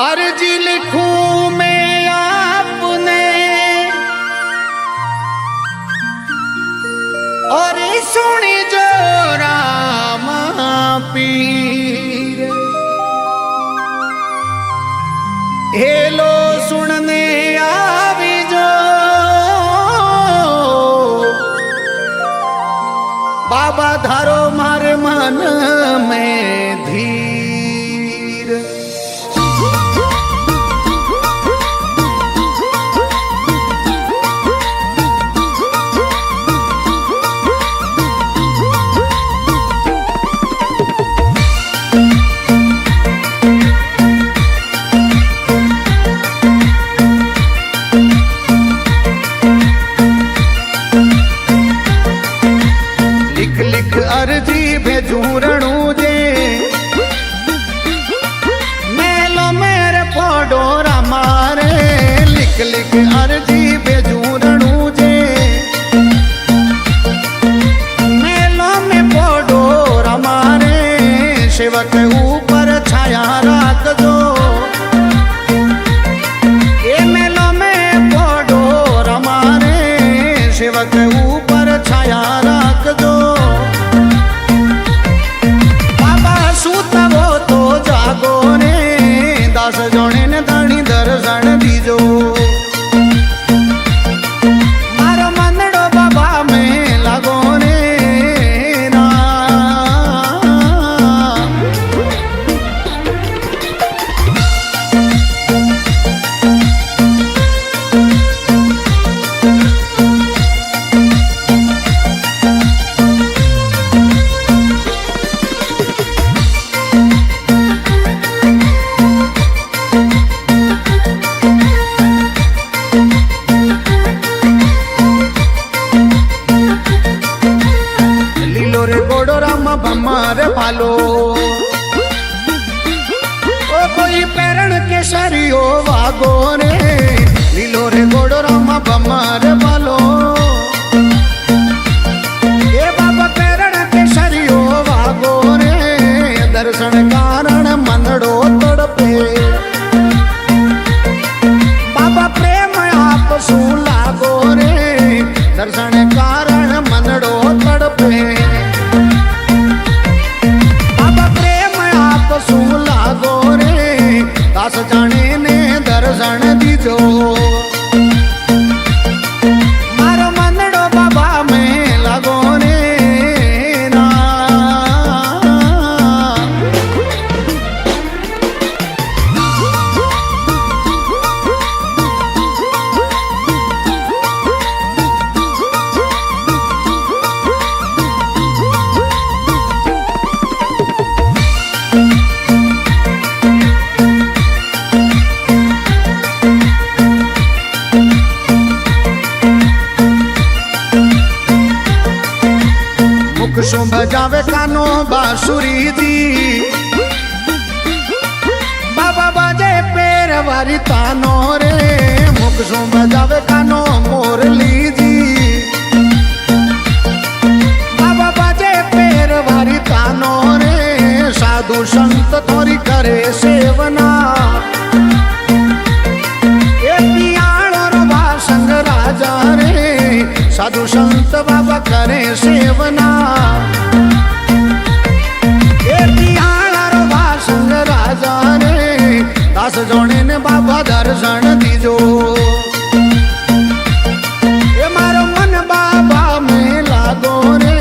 अर्जी लिखूं मैं आपने और सुनी जो रामा पीर हेलो सुनने आवी जो बाबा धारो मार मन में धीर अर्जी भेजू रणू जे मेलो मेरे फोडोरा मारे लिख लिख अर्जी भेजू रणू जे मेलो में फोडोरा मारे सेवक ऊपर छाया राख दो ये मेलो में फोडोरा मारे सेवक ऊपर छाया राख दो दास जोने ने दाणी दर्शन दीजो मारो मंदड़ो बाबा में लागो रे ना भमारे पालो ओ कोई पेरण के सरियो वागो रे लीलो रे गोड़ो रामा भमारे पालो ये बाबा पेरण के सरियो वागो रे दर्शन कारण मनड़ो तड़पे बाबा प्रेम आप सू लागो रे दर्शन कारण मनड़ो तड़पे लागो रे दास जाने ने दर्शन दीजो मारो मंदड़ो बाबा में लागो रे ना शुभ बजावे कानो बांसुरी दी बाबा बाजे पैर वारी तानो रे मुख शुभ बजावे कानो मोरली दी बाबा बाजे पैर वारी तानो रे साधु संत थोड़ी करे सेवना संग राजा रे साधु संत बाबा करे सेवना संग राजा रे दास जोने ने बाबा दर्शन दीजो ये मारो मन बाबा में लागो रे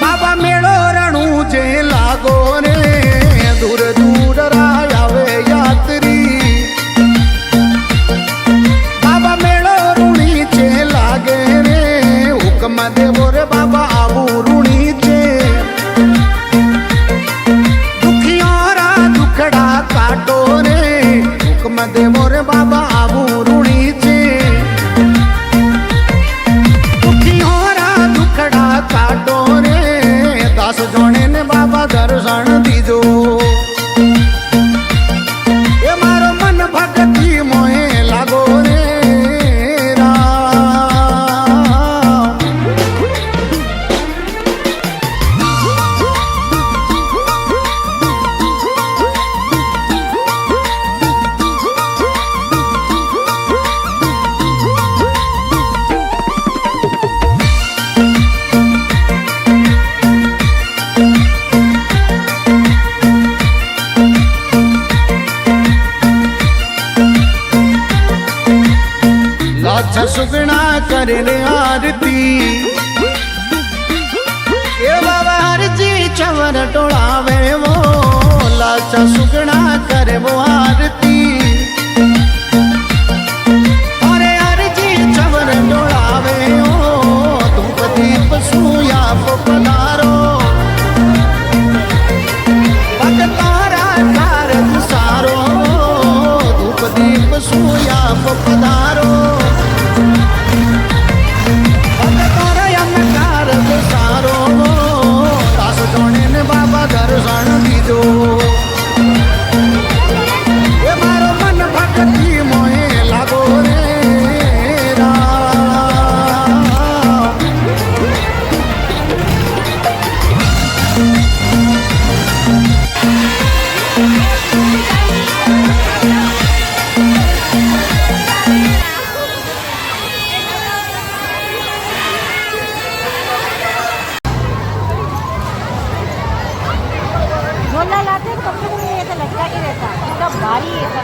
बाबा मेड़ो रणू जे लागो रे दूर दूर रायावे यात्री बाबा मेड़ो ऋणी चे लागे रे हुक्म देवो रे बाबा आबू ऋणी चे सुगना करे आरती ए बाबा हरजी चवर टोलावे वो लाचा सुगना करे वो आरती अरे हरजी चवर टोलावे ओ धूप दीप सूया पधारो भगतारा कारज सारो धूप दीप सूया पधारो भगतारा यम कारज सारो दास जोने ने बाबा दर्शन दीजो ए मारो मन भक्ति मोहे लागो रे राम। झोला लाते कपड़े में ऐसा लटका के रहता, इतना भारी है।